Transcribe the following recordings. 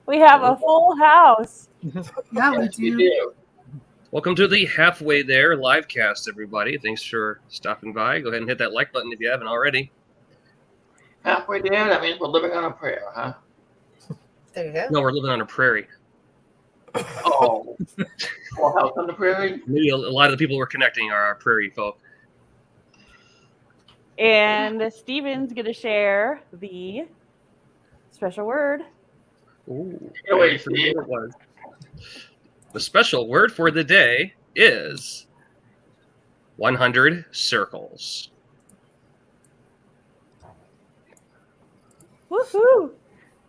We have a full house. Yeah, we do. Welcome to the Halfway There Livecast, everybody. Thanks for stopping by. Go ahead and hit that like button if you haven't already. Halfway there, that means we're living on a prayer, huh? There you go. No, we're living on a prairie. Oh, full house on the prairie? Maybe a lot of the people we're connecting are our prairie folk. And Steven's going to share the special word. Ooh, Yeah, wait, I forget what it was. The special word for the day is 100 circles. Woohoo!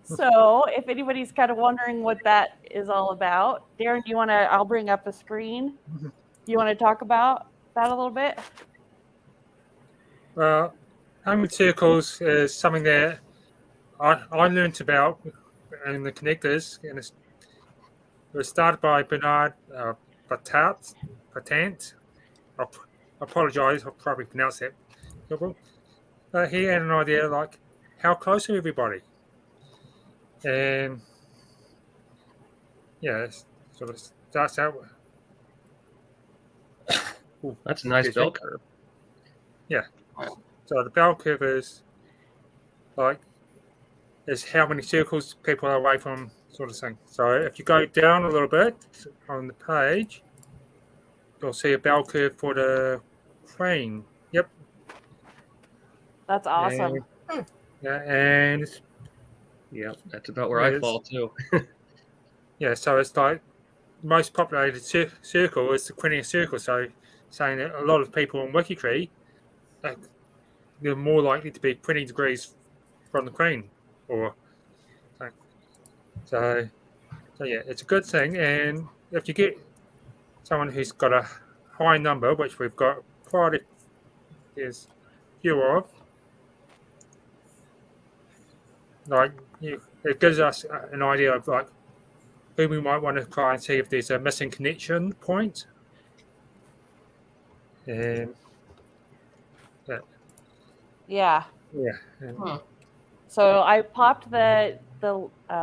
So, if anybody's kind of wondering what that is all about, Darren, do you want to? I'll bring up a screen. You want to talk about that a little bit? Well, 100 circles is something that I learned about in the connectors, and it was started by Bernard Patant. I apologize, I'll probably pronounce that wrong. But he had an idea like, how close are everybody? And yeah, sort of starts out. Ooh, that's a nice bell curve. Yeah. So the bell curve is like how many circles people are away from, sort of thing. So if you go down a little bit on the page, you'll see a bell curve for the crane. Yep. That's awesome. And yeah, that's about where I fall too. Yeah, so it's like most populated circle is the Quinian circle. So saying that a lot of people on WikiTree, they're more likely to be 20 degrees from the crane, or so yeah, it's a good thing. And if you get someone who's got a high number, which we've got quite a few of, like it gives us an idea of like who we might want to try and see if there's a missing connection point. And yeah. Yeah. So I popped the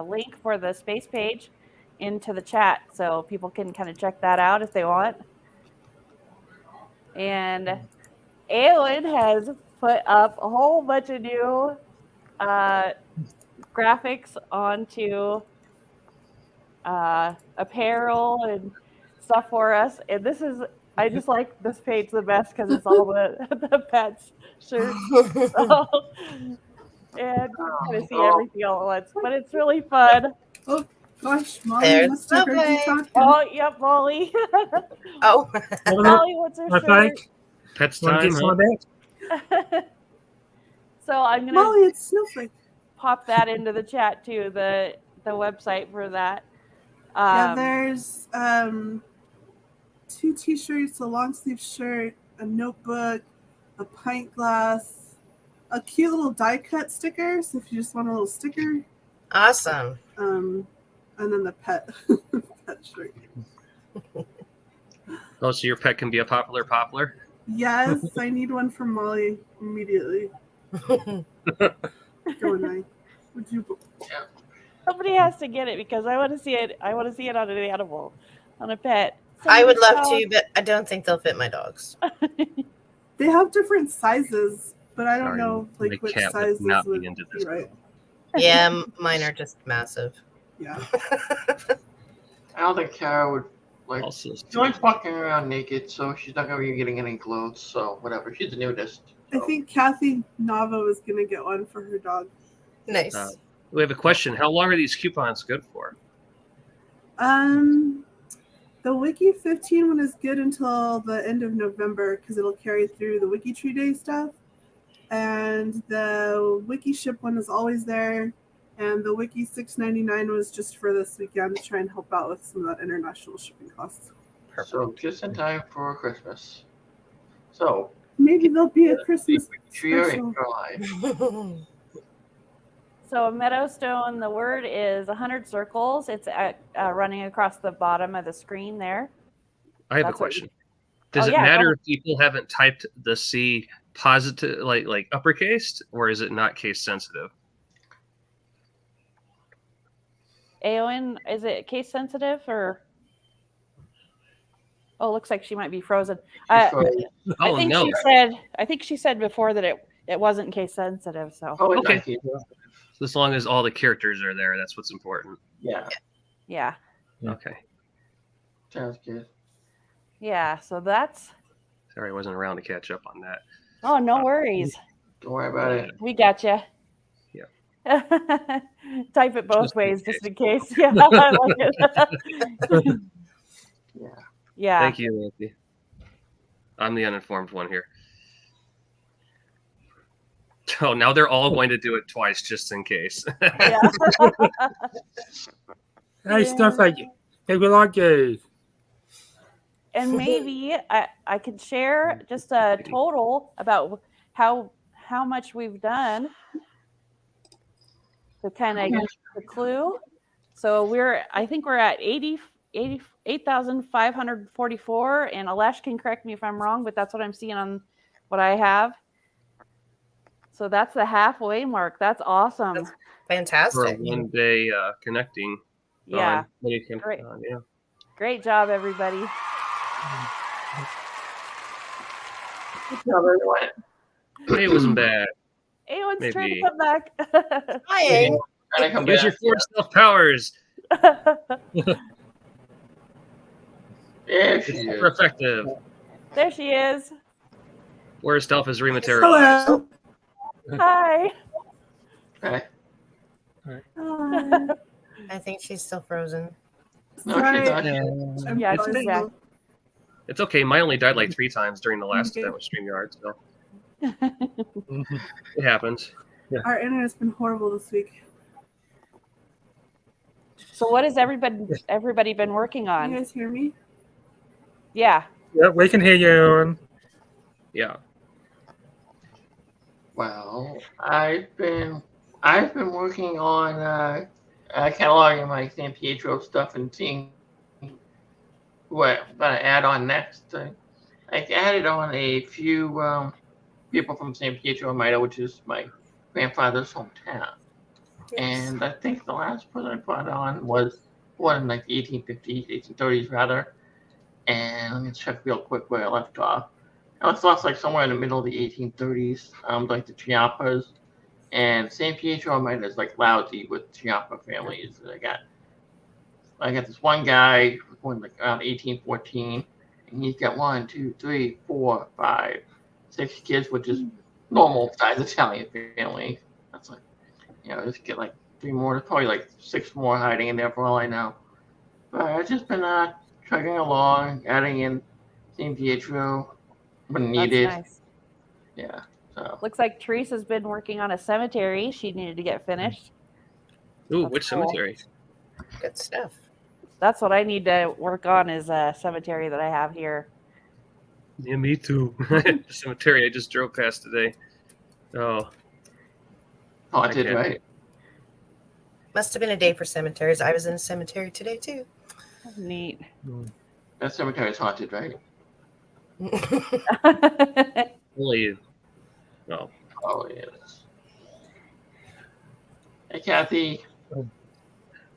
link for the space page into the chat, so people can kind of check that out if they want. And Aylin has put up a whole bunch of new graphics onto apparel and stuff for us. And this is, I just like this page the best because it's all the pets shirts. So, and you kind of see everything all at once, but it's really fun. Oh gosh, Molly must have heard you talking. Oh, yep, Molly. Oh, Molly, what's her shirt? Pets time. So I'm gonna Molly, it's Snowflake. Pop that into the chat too. The website for that. Yeah, there's 2 t-shirts, a long sleeve shirt, a notebook, a pint glass, a cute little die cut sticker. So if you just want a little sticker. Awesome. And then the pet shirt. Oh, so your pet can be a popular poplar? Yes, I need one from Molly immediately. Go on, would you? Yeah. Somebody has to get it because I want to see it. I want to see it on an animal, on a pet. I would love to, but I don't think they'll fit my dogs. They have different sizes, but I don't know like which sizes not would be into be this right. Yeah, mine are just massive. Yeah. I don't think Kara would like. She likes walking around naked, so she's not gonna be getting any clothes. So whatever, she's the nudist. I think Kathy Nava was gonna get one for her dog. Nice. We have a question. How long are these coupons good for? The Wiki 15 one is good until the end of November because it'll carry through the WikiTree Day stuff. And the Wiki Ship one is always there. And the Wiki $6.99 was just for this weekend to try and help out with some of that international shipping costs. Perfect. So just in time for Christmas. So maybe there'll be a Christmas special. So a meadowstone, the word is 100 circles. It's running across the bottom of the screen there. I have a question. Does it matter if people haven't typed the C positive, like uppercase, or is it not case sensitive? Aowen, is it case sensitive or? Oh, looks like she might be frozen. I think she said before that it wasn't case sensitive. So okay. As long as all the characters are there, that's what's important. Yeah. Yeah. Okay. Sounds good. Yeah. So that's. Sorry, I wasn't around to catch up on that. Oh, no worries. Don't worry about it. We got you. Yeah. Type it both ways, just in case. Yeah. Yeah. Yeah. Thank you, Nancy. I'm the uninformed one here. Oh, now they're all going to do it twice just in case. Yeah. Hey, stuff like people like you. And maybe I could share just a total about how much we've done to kind of get the clue. So I think we're at 8,544, and Alash can correct me if I'm wrong, but that's what I'm seeing on what I have. So that's the halfway mark. That's awesome. That's fantastic. For a one-day connecting. Yeah. Great. Yeah. Great job, everybody. Good job, everyone. It wasn't bad. Aowen's trying to come back. Hi, Aowen. Use your 4 stealth powers. Yeah, she is. Super effective. There she is. 4 stealth is rematerialized. Hello. Hi. Okay. I think she's still frozen. No, she's not. Yeah, she's back. It's okay. Mine only died like 3 times during the last event with StreamYard, so it happens. Yeah. Our internet's been horrible this week. So what has everybody been working You on? guys hear me? Yeah. Yeah, we can hear you. Yeah. Well, I've been working on cataloging my San Pietro stuff and seeing what I'm gonna add on next. I added on a few people from San Pietro, Maida, which is my grandfather's hometown. And I think the last person I put on was one in like the 1850s, 1830s rather. And let me check real quick where I left off. I left off like somewhere in the middle of the 1830s, like the Chiappas. And San Pietro Maida is like lousy with Chiappa families. I got this one guy born like around 1814, and he's got 1, 2, 3, 4, 5, 6 kids, which is normal size Italian family. That's like, just get like 3 more. There's probably like 6 more hiding in there for all I know. But I've just been chugging along, adding in San Pietro when needed. That's nice. Yeah. So. Looks like Teresa's been working on a cemetery. She needed to get finished. Ooh, That's which cool. cemetery? Good stuff. That's what I need to work on is a cemetery that I have here. Yeah, me too. The cemetery I just drove past today. Oh. Haunted, right? Must have been a day for cemeteries. I was in a cemetery today too. Neat. That cemetery is haunted, right? Only. No. Oh, yes. Hey, Kathy.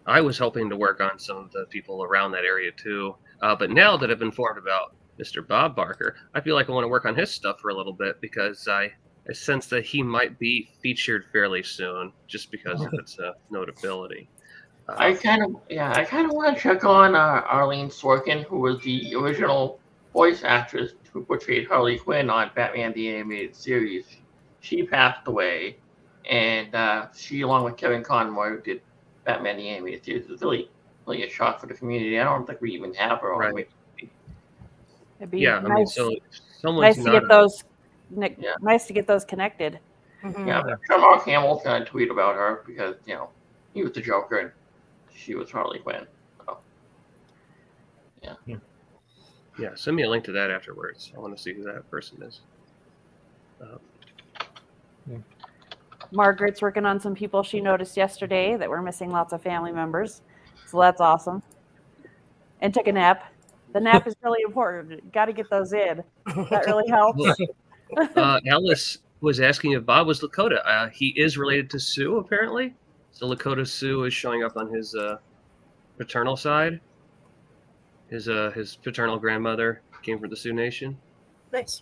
I was hoping to work on some of the people around that area too. But now that I've been informed about Mr. Bob Barker, I feel like I want to work on his stuff for a little bit because I sense that he might be featured fairly soon just because of its notability. I kind of want to check on Arlene Sorkin, who was the original voice actress who portrayed Harley Quinn on Batman the Animated Series. She passed away, and she, along with Kevin Conroy, who did Batman the Animated Series, was really a shock for the community. I don't think we even have her on. Right. It'd be Yeah, nice, I mean, so nice someone's to get those. Nice to get those connected. Mhm. Yeah, I'm sure Mark Hamill's going to tweet about her because, he was the Joker and she was Harley Quinn. So, yeah. Yeah, send me a link to that afterwards. I want to see who that person is. Margaret's working on some people she noticed yesterday that were missing lots of family members. So that's awesome. And took a nap. The nap is really important. Got to get those in. That really helps. Alice was asking if Bob was Lakota. He is related to Sue, apparently. So Lakota Sue is showing up on his paternal side. His paternal grandmother came from the Sioux Nation. Nice.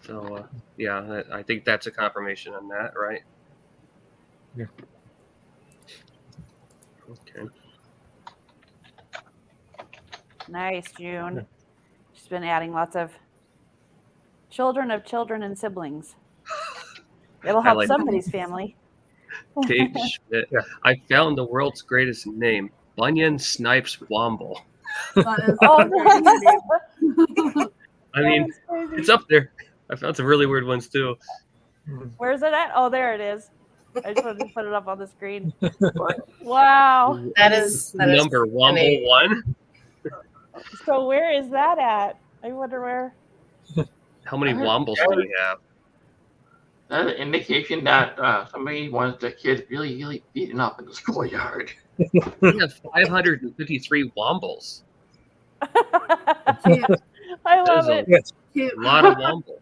So yeah, I think that's a confirmation on that, right? Yeah. Okay. Nice, June. Yeah. She's been adding lots of children of children and siblings. It'll I help like somebody's family. Kate Schmidt. Yeah. I found the world's greatest name, Bunyan Snipes Womble. That is Oh, I mean, that's crazy. it's up there. I found some really weird ones too. Where's it at? Oh, there it is. I just wanted to put it up on the screen. Wow. That is Number Womble 1. So where is that at? I wonder where. How many Wombles do we have? That's an indication that somebody wants the kids really, really beaten up in the schoolyard. We have 553 Wombles. I love it. Yes. A lot of Womble.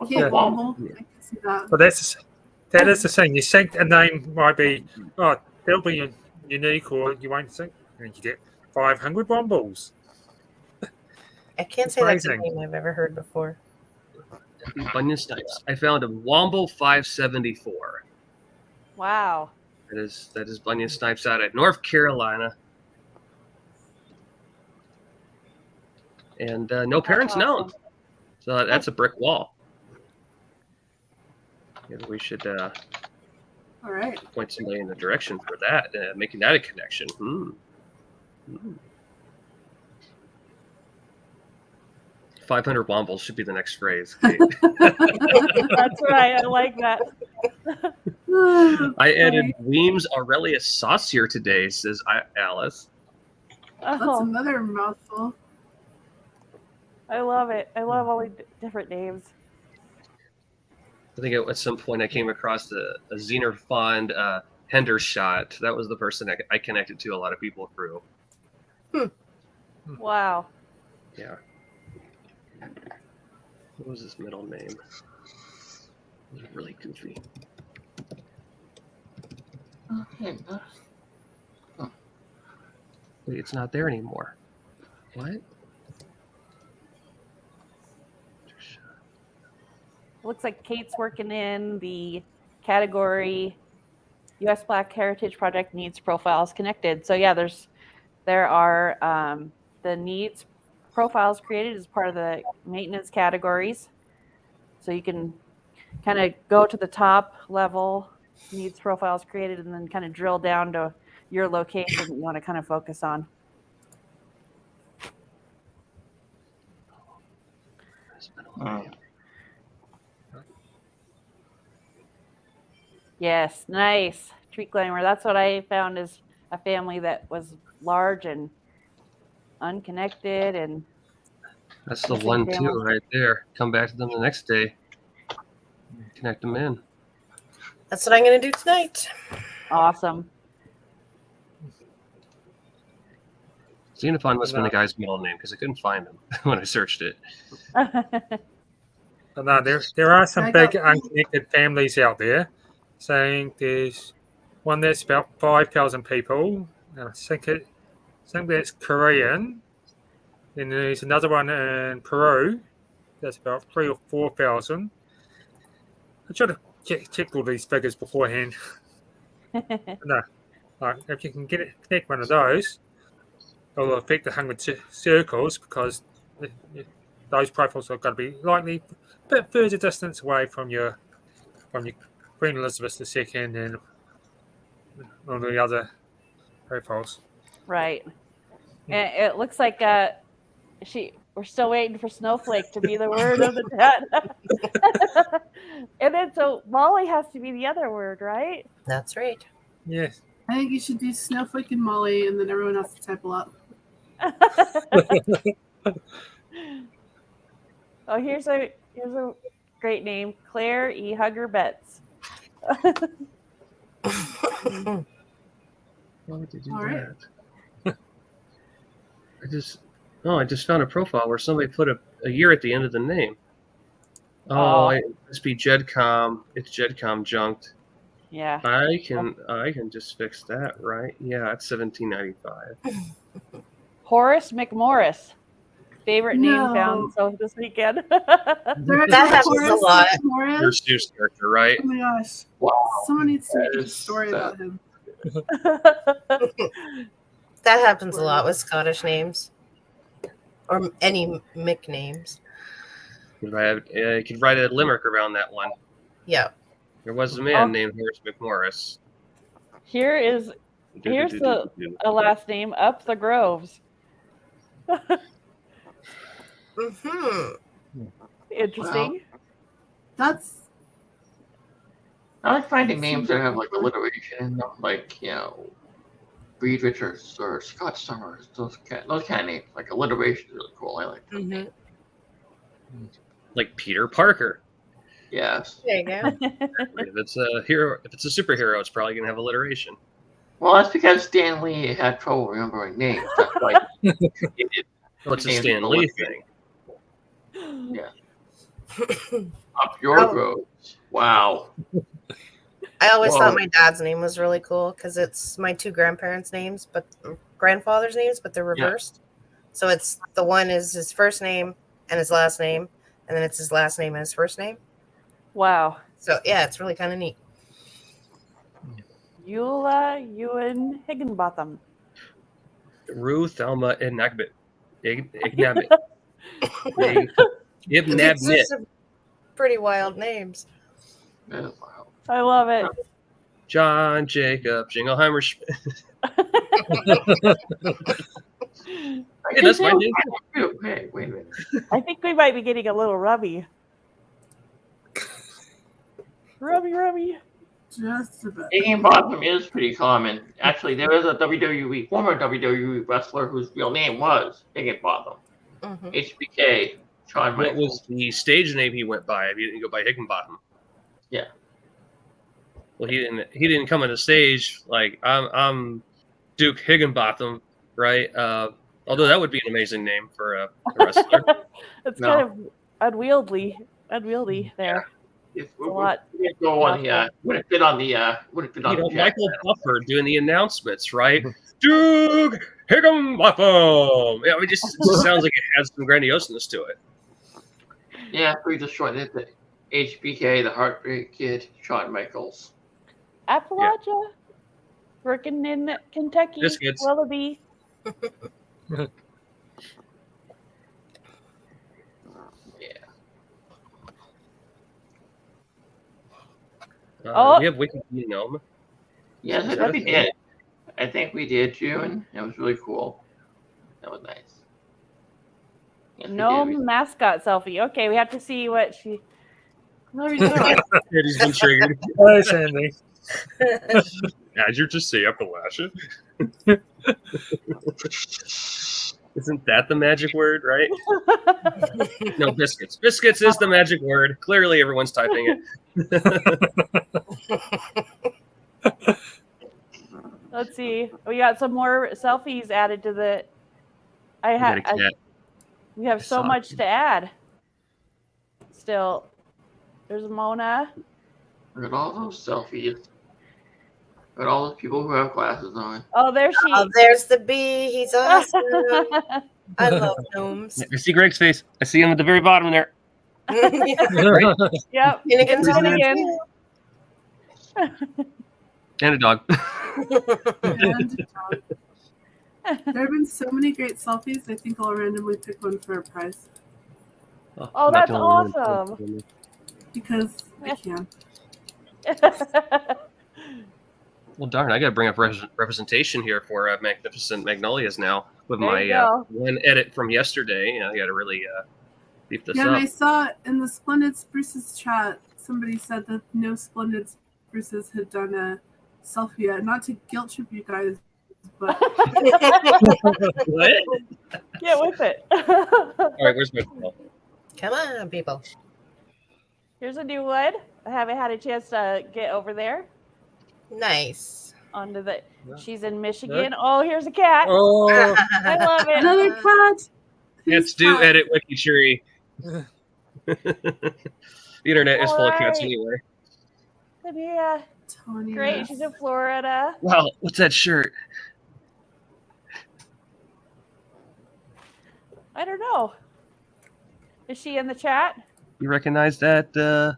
Can't wobble. I can see that. But that is the thing. You think a name might be, they'll be unique, or you won't think, and you get 500 Wombles. I can't say that's a Surprising. name I've ever heard before. Bunyan Snipes. I found a Womble 574. Wow. That is Bunyan Snipes out of North Carolina. And no parents known. awesome. So that's a brick wall. Maybe we should All right. point somebody in the direction for that, making that a connection. 500 Wombles should be the next phrase. Kate. That's right. I like that. I added Weems Aurelius Saucier today, says Alice. That's Oh, another mouthful. I love it. I love all the different names. I think at some point I came across a Xenophond Hendershot. That was the person I connected to a lot of people through. Wow. Yeah. What was his middle name? It was really goofy. Okay. Wait, it's not there anymore. What? Looks like Kate's working in the category U.S. Black Heritage Project Needs Profiles Connected. So yeah, there are the needs profiles created as part of the maintenance categories. So you can kind of go to the top level, needs profiles created, and then kind of drill down to your location that you want to kind of focus on. His middle name. Yes, nice. Treat Glamour. That's what I found is a family that was large and unconnected, and That's the Missing one family. too, right there. Come back to them the next day. Connect them in. That's what I'm going to do tonight. awesome. Xenophon must have been the guy's middle name because I couldn't find him when I searched it. But no, there are some I big got- unconnected families out there. Saying there's one that's about 5,000 people, and I think that's Korean. Then there's another one in Peru that's about 3,000 or 4,000. I should have checked all these figures beforehand. No, if you can connect one of those, it'll affect the 100 circles because those profiles are going to be likely a bit further distance away from your Queen Elizabeth II and all the other profiles. Right. And it looks like we're still waiting for Snowflake to be the word of the day. And then so Molly has to be the other word, right? That's right. Yes. I think you should do Snowflake and Molly, and then everyone has to type a lot. Oh, here's a great name, Claire E. Hugger Betts. Why would they do All right. that? I just found a profile where somebody put a year at the end of the name. Oh, it must be Jedcom. It's Jedcom junked. Yeah. I can just fix that, right? Yeah, it's 1795. Horace McMorris. Favorite name No. found so this weekend. There is That a happens a Horace lot. Morris. Your Seuss character, right? Oh my gosh. Wow. Someone needs to make a That is story sad. about him. That happens a lot with Scottish names. Or any Mick names. You could write a limerick around that one. Yeah. There was a man named Horace McMorris. Here's a last name, Up the Groves. Mm-hmm. Interesting. That's I like finding names that have like alliteration in them, like Reed Richards or Scott Summers. Those kind of names, like alliteration is really cool. I like those names. Like Peter Parker. Yes. There you go. If it's a hero, if it's a superhero, it's probably gonna have alliteration. Well, that's because Stan Lee had trouble remembering names. That's why he did Well, it's a names Stan with Lee alliteration. thing. Up your roads. Wow. I always Whoa. thought my dad's name was really cool because it's my two grandparents' names, but grandfather's names, but they're reversed. So it's the one is his first name and his last name, and then it's his last name and his first name. Wow. So yeah, it's really kind of neat. Eula Ewan Higginbotham. Ruth Alma Ignabit. Ignabit. It's Ibnabnit. just pretty wild names. That is wild. I love it. John Jacob Jingleheimer Schmidt. Hey, that's my name. Hey, wait a minute. I think we might be getting a little rubby. Rubby. just about. Higginbotham is pretty common. Actually, there is a former WWE wrestler whose real name was Higginbotham. Mm-hmm. HBK, Shawn What Michaels. was the stage name he went by? If he didn't go by Higginbotham. Yeah. Well, he didn't come on the stage like I'm Duke Higginbotham, right? Although that would be an amazing name for a wrestler. It's No. kind of unwieldy there. If a lot. we didn't go on the wouldn't fit on the Michael Buffer doing the announcements, right? Duke Higginbotham. Yeah, it just sounds like it has some grandioseness to it. Yeah, we just shortened it to HBK, the Heartbreak Kid, Shawn Michaels. Appalachia. Working in Kentucky. Biscuits. Willoughby. We have WikiTree Gnome. Yes, I think we did. I think we did, June. That was really cool. That was nice. Yes, we Gnome did. mascot selfie. Okay, we have to see what she. He's been triggered. Hi, Sandy. As you just say, Appalachia. Isn't that the magic word, right? No, biscuits. Biscuits is the magic word. Clearly, everyone's typing it. Let's see. We got some more selfies added to the. We have so much to add. Still, there's Mona. Look at all those selfies. Look at all those people who have glasses on. Oh, there she. Oh, there's the bee. He's awesome. I love gnomes. I see Greg's face. I see him at the very bottom there. Yep. Finnegan's on there Finnegan. too. And a dog. There have been so many great selfies. I think I'll randomly pick one for a prize Oh, that's awesome. because I can. Well, darn, I got to bring up representation here for Magnificent Magnolias now with There you my go. one edit from yesterday. I got to really beef this Yeah, and up. I saw in the Splendid Spruces chat, somebody said that no Splendid Spruces had done a selfie yet. Not to guilt trip you guys, but What? Get with it. All right, where's my phone? Come on, people. Here's a new one. I haven't had a chance to get over there Nice. onto the. She's in Michigan. Oh, here's a cat. Oh, I love it. another cat. Cats Whose do cat? edit WikiTree. The internet is full of cats Alright. anyway. And yeah, Tanya. Great. She's in Florida. Wow, what's that shirt? I don't know. Is she in the chat? You recognize that,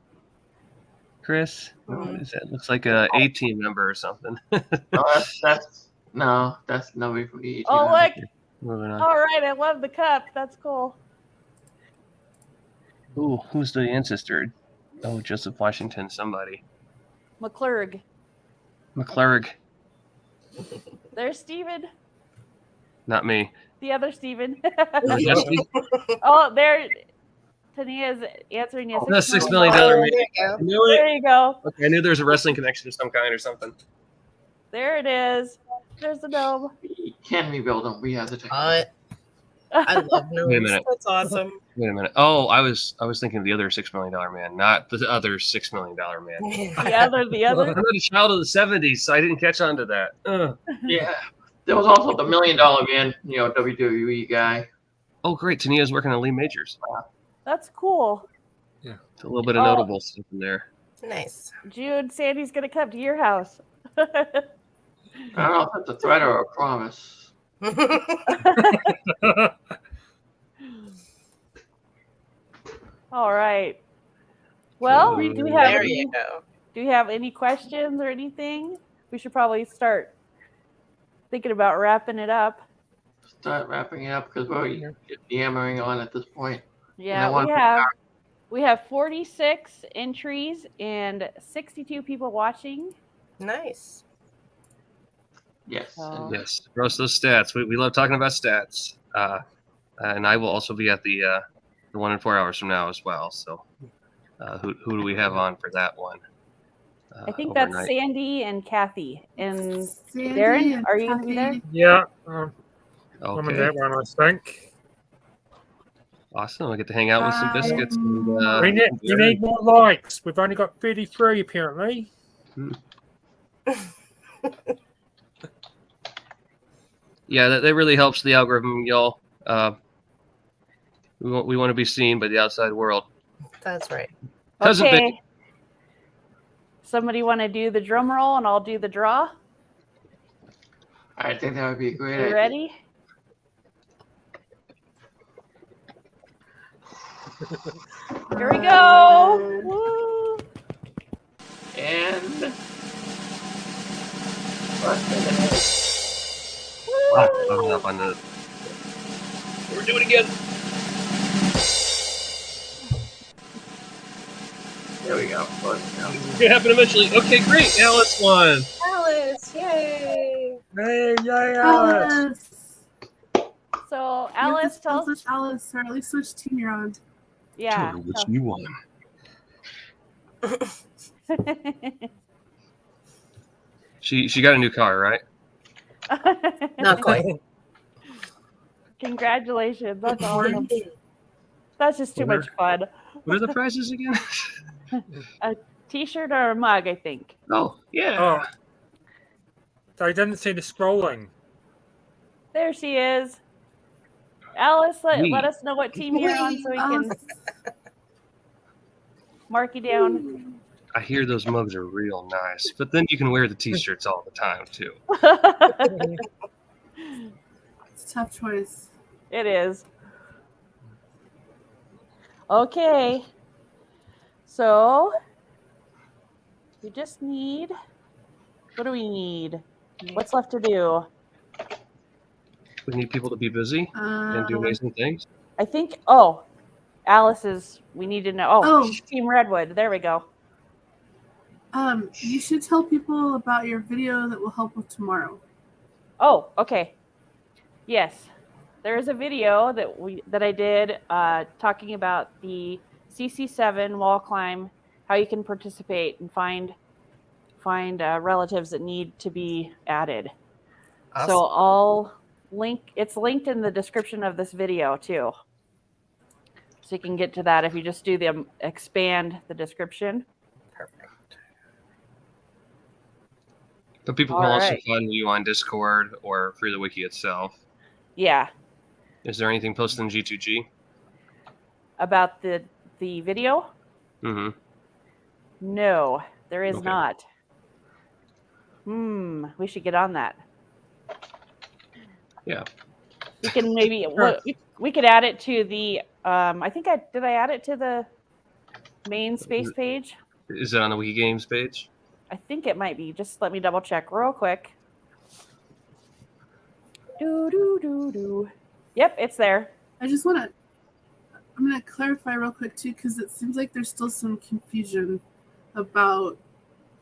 Chris? Mhm. What is that? Looks like a A-team member or something. That's nobody from EDT. Oh, look. Moving on. All right. I love the cup. That's cool. Ooh, who's the ancestor? Oh, Joseph Washington, somebody. McClurg. McClurg, There's Steven. not me. The other Steven. Jesse? Oh, there. Tania's answering you. That's $6 Oh, million there man. you go. I knew There it. you go. Okay, I knew there was a wrestling connection of some kind or something. There it is. There's the gnome. We can rebuild them. We have the technology. I love Wait a gnomes. minute. That's awesome. Wait a minute. Oh, I was thinking of the other $6 million man, not the other $6 million man. The other. I'm not a child of the '70s, so I didn't catch on to that. Yeah. There was also the $1 million man, WWE guy. Oh, great. Tania's working on Lee Majors. That's cool. It's a little bit of Oh. notable stuff in there. Nice. June, Sandy's going to come to your house. I don't know if that's a threat or a promise. All right. Well, So, do we have There any, you go. do we have any questions or anything? We should probably start thinking about wrapping it up. Start wrapping it up because we're yammering on at this point. Yeah, I want- we have 46 entries and 62 people watching. Nice. Yes. Oh. Yes, roast those stats. We love talking about stats. And I will also be at the 1 in 4 hours from now as well. So who do we have on for that one? I think overnight? that's Sandy and Kathy. And Sandy Darren, and are you gonna be there? Kathy. Yeah, I'm in Okay, that one, I think. awesome. I get to hang out with some biscuits. And, We need more likes. We've only got 33 apparently. Yeah, that really helps the algorithm, y'all. We want to be seen by the outside world. That's right. Cousin Okay. Vicky. Somebody want to do the drum roll and I'll do the draw? I think that would be a great You idea. ready? Here we go. Woo. And I'm up on the. We're doing it again. there we go. It's gonna happen eventually. Okay, great. Alice won. Alice, yay! Hey, yay, Alice! Alice. So You have Alice, to tell switch Alice, or at least which team you're on. yeah. you won. She got a new car, right? Not quite. Congratulations. That's awesome. That's just too much fun. What are the prizes again? T-shirt or a mug, I think. Oh, yeah. Oh. I didn't see the scrolling. There she is. Alice, let Wee. us know what team you're on so we can mark you down. I hear those mugs are real nice, but then you can wear the t-shirts all the time too. It's a tough choice. It is. Okay. So we just need, what do we need? What's left to do? We need people to be busy and do amazing things. I think, Alice is, we need to know. Oh. She's Team Redwood. There we go. You should tell people about your video that will help with tomorrow. Oh, okay. Yes. There is a video that I did talking about the CC7 wall climb, how you can participate and find relatives that need to be added. Awesome. So I'll it's linked in the description of this video too. So you can get to that if you just do the expand the description. Perfect. But people can All also right. find you on Discord or through the wiki itself. Yeah. Is there anything posted in G2G? About the video? Mm-hmm. No, there is Okay. not. We should get on that. Yeah. We can maybe we could add it to the. I think did I add it to the main space page? Is it on the Wiki Games page? I think it might be. Just let me double check real quick. Yep, it's there. I'm going to clarify real quick too, because it seems like there's still some confusion about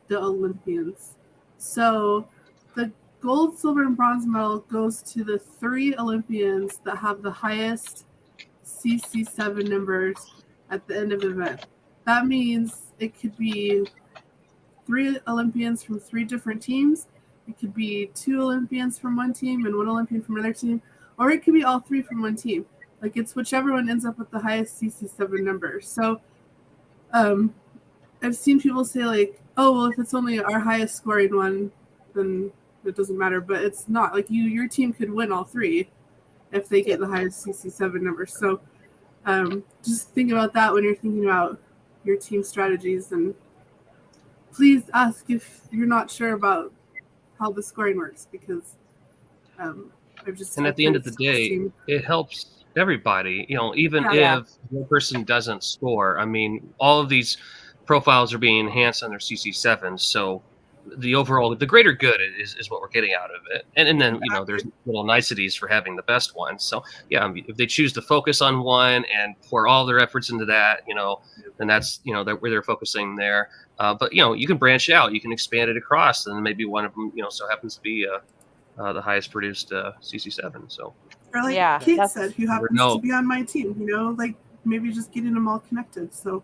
the Olympians. So the gold, silver, and bronze medal goes to the 3 Olympians that have the highest CC7 numbers at the end of the event. That means it could be 3 Olympians from 3 different teams. It could be 2 Olympians from one team and 1 Olympian from another team, or it could be all 3 from one team. Like, it's whichever one ends up with the highest CC7 number. So I've seen people say, like, oh, well, if it's only our highest scoring one, then it doesn't matter. But it's not. Like, your team could win all 3 if they get the highest CC7 number. So just think about that when you're thinking about your team strategies. And please ask if you're not sure about how the scoring works, because I've just... And at the end of the day, it helps everybody, even if one person doesn't score. I mean, all of these profiles are being enhanced on their CC7, so the greater good is what we're getting out of it. And then, there's little niceties for having the best one. So, yeah, if they choose to focus on one and pour all their efforts into that, then that's, where they're focusing there. But, you can branch out. You can expand it across, and maybe one of them, so happens to be the highest produced CC7. So, or like Kate said, who happens to be on my team, like maybe just getting them all connected. So,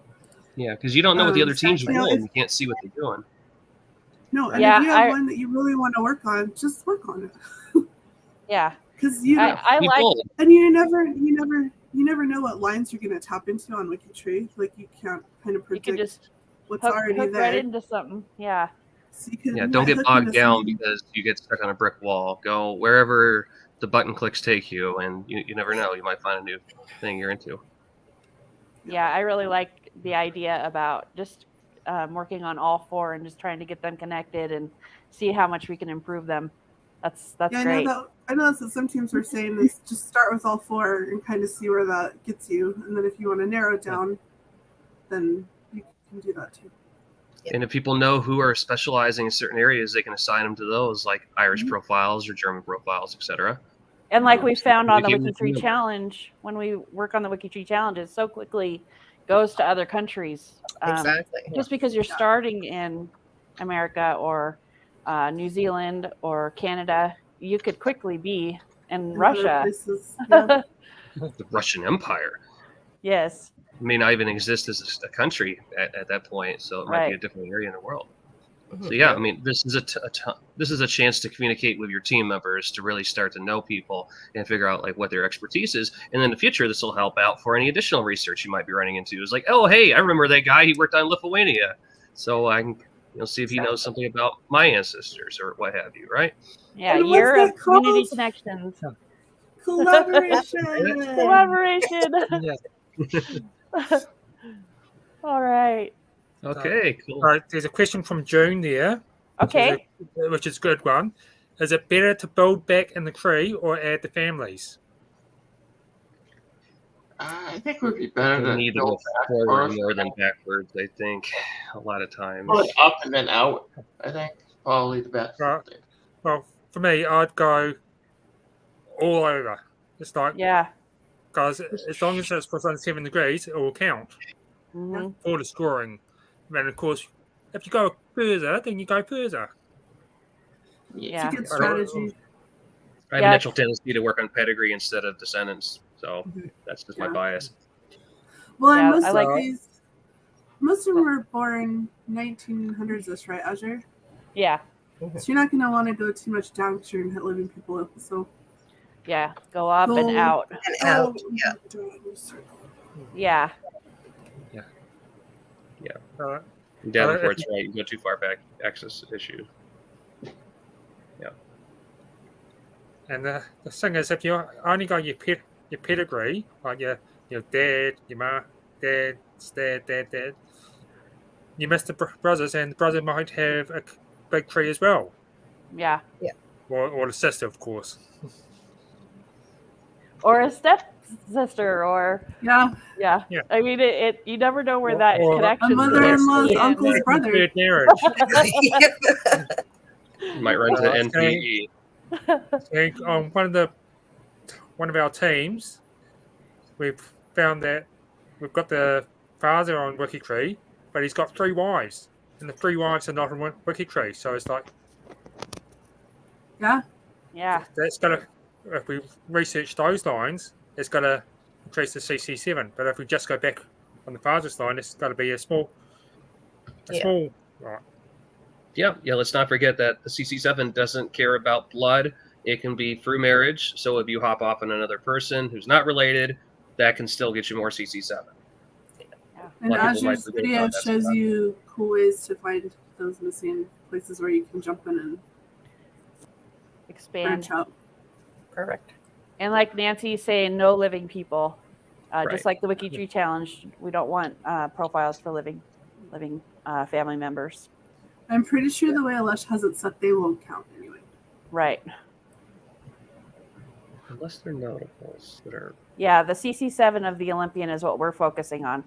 yeah, because you don't know what the other teams are doing. You can't see what they're doing. No, and if you have one that you really want to work on, just work on it. Yeah, because I like, and you never know what lines you're going to tap into on WikiTree. Like, you can't kind of predict what's already there. Right into something. Yeah. So don't get bogged down because you get stuck on a brick wall. Go wherever the button clicks take you, and you never know. You might find a new thing you're into. Yeah, I really like the idea about just working on all 4 and just trying to get them connected and see how much we can improve them. That's great. I know that's what some teams were saying, is just start with all 4 and kind of see where that gets you. And then if you want to narrow it down, then you can do that too. And if people know who are specializing in certain areas, they can assign them to those, like Irish profiles or German profiles, etc. And like we found on the WikiTree challenge, when we work on the WikiTree challenges, so quickly goes to other countries. Exactly. Just because you're starting in America or New Zealand or Canada, you could quickly be in Russia. The Russian Empire. Yes. May not even exist as a country at that point, so it might be a different area in the world. So yeah, I mean, this is a chance to communicate with your team members, to really start to know people and figure out like what their expertise is. And in the future, this will help out for any additional research you might be running into. It's like, oh, hey, I remember that guy. He worked on Lithuania, so I can see if he knows something about my ancestors or what have you, right? Yeah, year of community connections. Collaboration. Collaboration. All right. Okay, cool. All right, there's a question from June there. Okay. Which is a good one. Is it better to build back in the tree or add the families? I think it would be better to need to go go forward more than backwards. I think a lot of times. Probably up and then out. I think probably the best. Well, for me, I'd go all over. Just like because as long as it's within 7 degrees, it will count for the scoring. And of course, if you go further, then you go further. Yeah, it's a good strategy. I have a natural tendency to work on pedigree instead of descendants, so that's just my bias. Well, and most of them were born 1900s-ish, right, Azure? Yeah. So you're not going to want to go too much down because you're going to hit living people up. So yeah, go up and out. And out. Yeah. Davenport's right. You go too far back, access issue. Yeah. And the thing is, if you only got your pedigree, like your dad, your ma, dad's dad, you miss the brothers, and the brother might have a big tree as well. Yeah. or the sister, of course. Or a stepsister, or Yeah, yeah. Yeah. I mean, it you never know where Or- that or- a connection mother-in-law's is. uncle's brother. Third marriage. You might run to Okay. NPE. So on one of our teams, we've found that we've got the father on WikiTree, but he's got 3 wives, and the 3 wives are not on WikiTree. So it's like Yeah, Yeah. that's gonna, if we research those lines, it's gonna trace the CC7. But if we just go back on the father's line, it's got to be a small. Right. Yeah. Let's not forget that the CC7 doesn't care about blood. It can be through marriage. So if you hop off on another person who's not related, that can still get you more CC7. and A lot of people Azure's might forget video about that shows stuff. you cool ways to find those missing places where you can jump in and Expand. branch out. Perfect. And like Nancy's saying, no living people. Right. Just like the WikiTree challenge, we don't want profiles for living family members. I'm pretty sure the way Alesh has it set, they won't count anyway. Right. Unless they're notables that are. Yeah, the CC7 of the Olympian is what we're focusing on.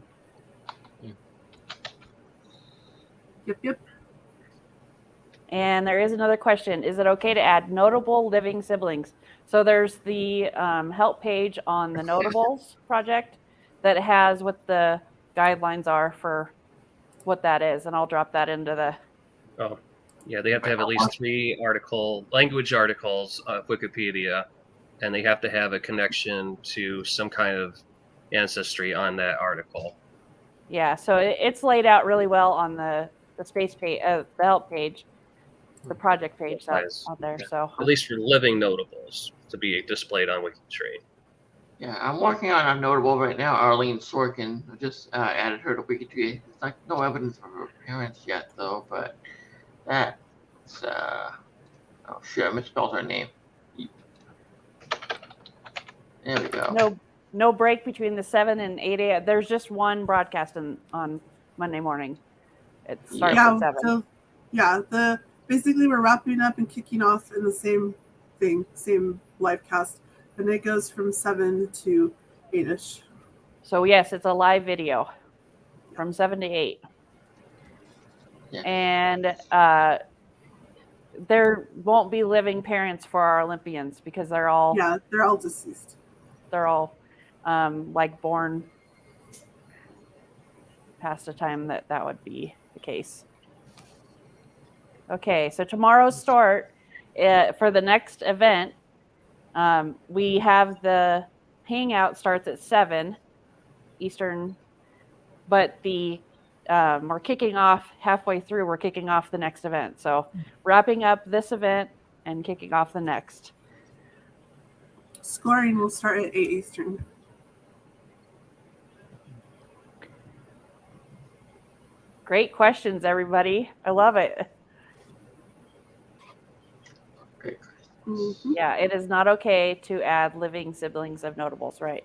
Yep. And there is another question. Is it okay to add notable living siblings? So there's the help page on the Notables project that has what the guidelines are for what that is. And I'll drop that into the... Oh, yeah. They have to have at least 3 language articles of Wikipedia, and they have to have a connection to some kind of ancestry on that article. Yeah, so it's laid out really well on the space page, the help page, the project page that's out there. So At least for living notables to be displayed on WikiTree. Yeah, I'm working on a notable right now, Arlene Sorkin. I just added her to WikiTree. It's like no evidence of her parents yet, though, but that's, oh shit, I misspelled her name. There we go. no break between the 7 and 8 a.m. There's just one broadcast on Monday morning. It starts at 7. So basically we're wrapping up and kicking off in the same thing, same live cast, and it goes from 7 to 8ish. So yes, it's a live video from 7 to 8. Yeah. And there won't be living parents for our Olympians because they're all deceased. They're all like born past the time that would be the case. Okay, so tomorrow's start for the next event, we have the hangout starts at 7 Eastern, but we're kicking off halfway through. We're kicking off the next event. So wrapping up this event and kicking off the next. Scoring will start at 8 Eastern. Great questions, everybody. I love it. Great. Mm-hmm. Yeah, it is not okay to add living siblings of notables, right?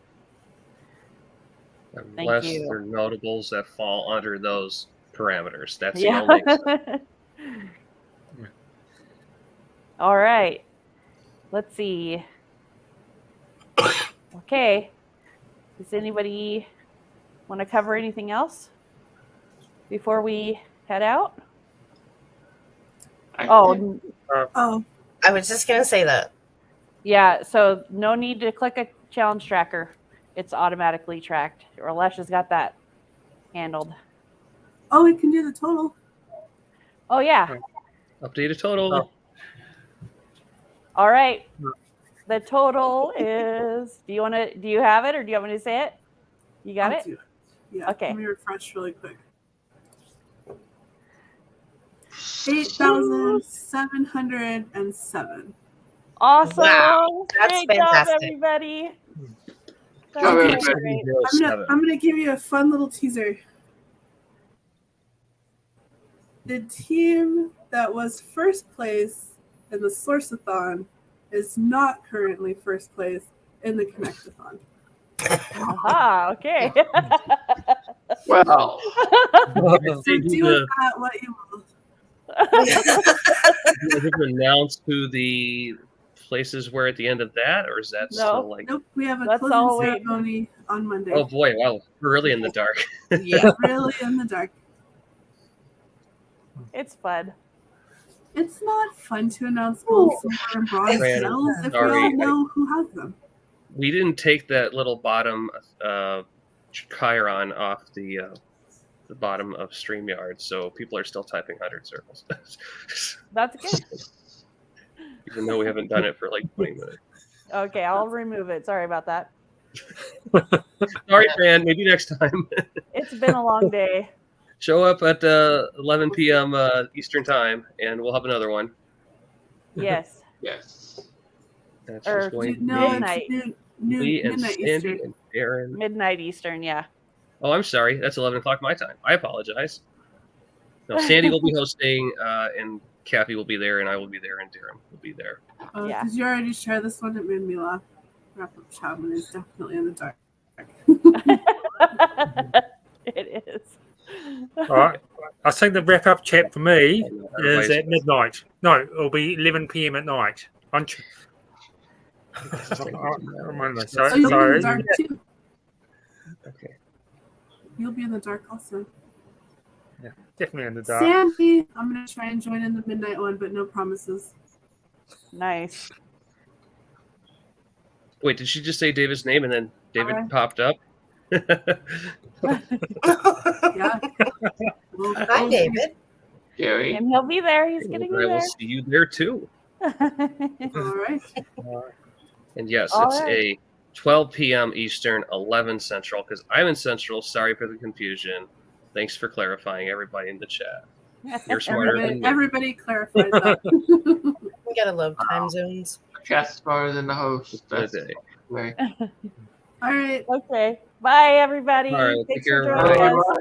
Unless you. they're notables that fall under those parameters. That's the only exception. All right. Let's see. Okay. Does anybody want to cover anything else before we head out? Oh, I was just going to say that. yeah. So no need to click a challenge tracker. It's automatically tracked. Or Alesha's got that handled. Oh, we can do the total. Oh, yeah. Updated total. Oh. All right. The total is, do you have it or do you want me to say it? You got I'll it? do it. Yeah. Okay. Let me refresh really quick. 8,707. Awesome. Wow, that's Great fantastic. job, everybody. That Job, was everybody. great. I'm gonna give you a fun little teaser. The team that was first place in the Sourceathon is not currently first place in the Connectathon. Aha, okay. Well, So do with that what you will. Have you announced who the places were at the end of that, or is that No. still like? Nope, we have a Let's all closing wait. ceremony on Monday. Oh boy, wow, we're really in the dark. Yeah. Really in the dark. It's fun. It's not fun to announce gold, silver, and bronze Brandon, medals if we sorry, all know who has them. We didn't take that little bottom chyron off the bottom of StreamYard, so people are still typing 100 circles. That's good. Even though we haven't done it for like 20 minutes. Okay, I'll remove it. Sorry about that. Sorry, Fran. Maybe next time. It's been a long day. Show up at 11 p.m. Eastern time, and we'll have another one. Yes. Yes. That's Or just going to No, Midnight. it's me and midnight Sandy Eastern. and Aaron. Midnight Eastern, yeah. Oh, I'm sorry. That's 11 o'clock my time. I apologize. No, Sandy will be hosting, and Kathy will be there, and I will be there, and Darren will be there. Yeah. Did you already share this one? It made me laugh. Wrap Up Shaman is definitely in the dark. It is. All right. I think the wrap up chat for me is Everybody's- at midnight. No, it'll be 11 p.m. at night. On Monday. So, So you'll be in the so dark too. Okay. You'll be in the dark also. definitely in the dark. Sandy, I'm gonna try and join in the midnight one, but no promises. Nice. Wait, did she just say David's name and then David Alright. popped up? Yeah. Hi, David. Gary. And he'll be there. He's getting I you will there. see you there too. All right. And yes, All it's right. a 12 p.m. Eastern, 11 Central, because I'm in Central. Sorry for the confusion. Thanks for clarifying, everybody in the chat. You're smarter than me. Everybody clarified that. We gotta love time zones. Chat's smarter than the host. Good That's day. right. All right. Okay. Bye, everybody. All right, take Thanks care, for everybody. joining Bye. us.